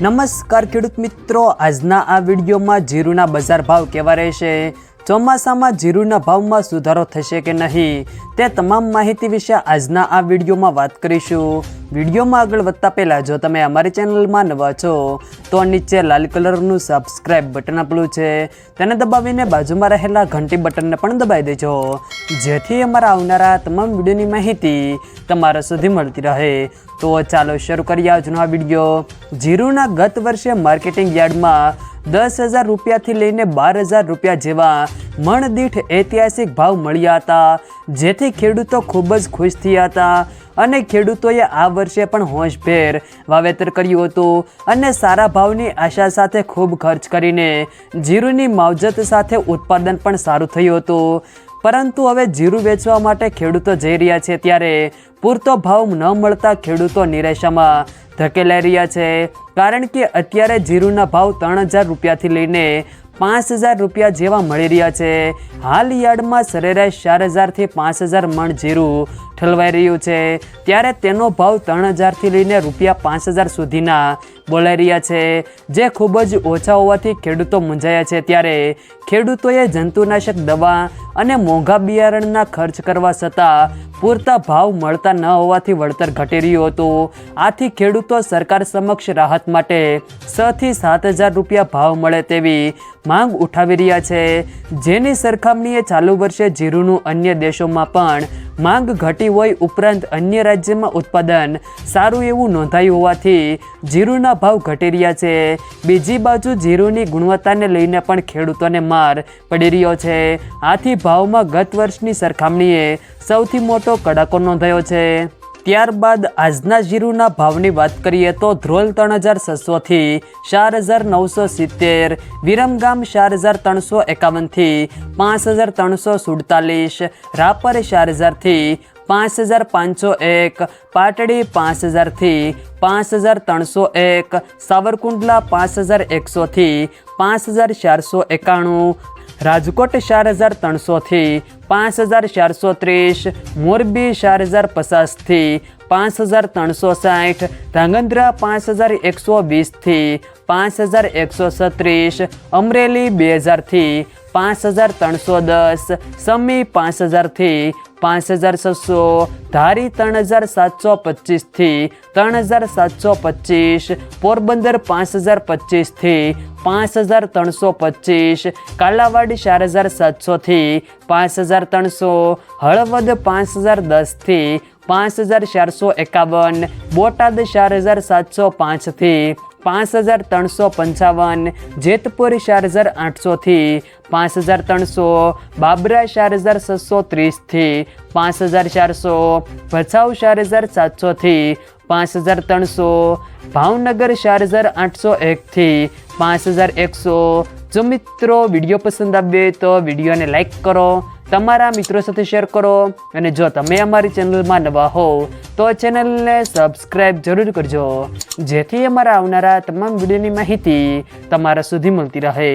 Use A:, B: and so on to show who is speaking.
A: નમસ્કાર ખેડૂત મિત્રો, આજના આ વિડીયોમાં જીરુના બજાર ભાવ કેવા રહેશે, ચોમાસામાં જીરુના ભાવમાં સુધારો થશે કે નહીં, તે તમામ માહિતી વિશે આજના આ વિડીયોમાં વાત કરીશું। વિડીયોમાં આગળ વધતા પહેલાં જો તમે અમારી ચેનલમાં નવા છો તો નીચે લાલ કલરનું સબસ્ક્રાઇબ બટન આપેલું છે, તેને દબાવીને બાજુમાં રહેલા ઘંટી બટનને પણ દબાવી દેજો, જેથી અમારા આવનારા તમામ વિડીયોની માહિતી તમારા સુધી મળતી રહે। તો ચાલો શરૂ કરીએ આજનો આ વિડીયો। જીરુના ગત વર્ષે માર્કેટિંગ યાર્ડમાં 10,000 રૂપિયાથી લઈને 12,000 રૂપિયા જેવા મણ દીઠ ઐતિહાસિક ભાવ મળ્યા હતા, જેથી ખેડૂતો ખૂબ જ ખુશ થયા હતા અને ખેડૂતોએ આ વર્ષે પણ હોંશભેર વાવેતર કર્યું હતું અને સારા ભાવની આશા સાથે ખૂબ ખર્ચ કરીને જીરુની માવજત સાથે ઉત્પાદન પણ સારું થયું હતું। પરંતુ હવે જીરું વેચવા માટે ખેડૂતો જઈ રહ્યા છે ત્યારે પૂરતો ભાવ ન મળતા ખેડૂતો નિરાશામાં ધકેલાઈ રહ્યા છે, કારણ કે અત્યારે જીરુના ભાવ 3,000 રૂપિયાથી લઈને 5,000 રૂપિયા જેવા મળી રહ્યા છે। હાલ યાર્ડમાં સરેરાશ 4,000થી 5,000 મણ જીરું ઠલવાઈ રહ્યું છે, ત્યારે તેનો ભાવ 3,000થી લઈને ₹5,000 સુધીના બોલાઈ રહ્યા છે, જે ખૂબ જ ઓછા હોવાથી ખેડૂતો મૂંઝાયા છે। ત્યારે ખેડૂતોએ જંતુનાશક દવા અને મોંઘા બિયારણના ખર્ચ કરવા છતાં પૂરતા ભાવ મળતા ન હોવાથી વળતર ઘટી રહ્યું હતું। આથી ખેડૂતો સરકાર સમક્ષ રાહત માટે 6,000થી 7,000 રૂપિયા ભાવ મળે તેવી માંગ ઉઠાવી રહ્યા છે, જેની સરખામણીએ ચાલુ વર્ષે જીરુનું અન્ય દેશોમાં પણ માંગ ઘટી હોય ઉપરાંત અન્ય રાજ્યમાં ઉત્પાદન સારું એવું નોંધાયું હોવાથી જીરુના ભાવ ઘટી રહ્યા છે। બીજી બાજુ જીરુની ગુણવત્તાને લઈને પણ ખેડૂતોને માર પડી રહ્યો છે, આથી ભાવમાં ગત વર્ષની સરખામણીએ સૌથી મોટો કડાકો નોંધાયો છે। ત્યારબાદ આજના જીરુના ભાવની વાત કરીએ તો ધ્રોલ 3,600થી 4,970, વિરમગામ 4,351થી 5,347, રાપર 4,000થી 5,501, પાટડી 5,000થી 5,301, સાવરકુંડલા 5,100થી 5,491, રાજકોટ 4,300થી 5,430, મોરબી 4,050થી 5,360, ધાંગધ્રા 5,120થી 5,136, અમરેલી 2,000થી 5,310, સમી 5,000થી 5,600, ધારી 3,725થી 3,725, પોરબંદર 5,025થી 5,325, કાલાવાડ 4,700થી 5,300, હળવદ 5,010થી 5,451, બોટાદ 4,705થી 5,355, જેતપુર 4,800થી 5,300, બાબરા 4,630થી 5,400, ભચાઉ 4,700થી 5,300, ભાવનગર 4,801થી 5,100। જો મિત્રો વિડીયો પસંદ આવે તો વિડીયોને લાઈક કરો, તમારા મિત્રો સાથે શેર કરો અને જો તમે અમારી ચેનલમાં નવા હો તો ચેનલને સબસ્ક્રાઈબ જરૂર કરજો, જેથી અમારા આવનારા તમામ વિડીયોની માહિતી તમારા સુધી મળતી રહે।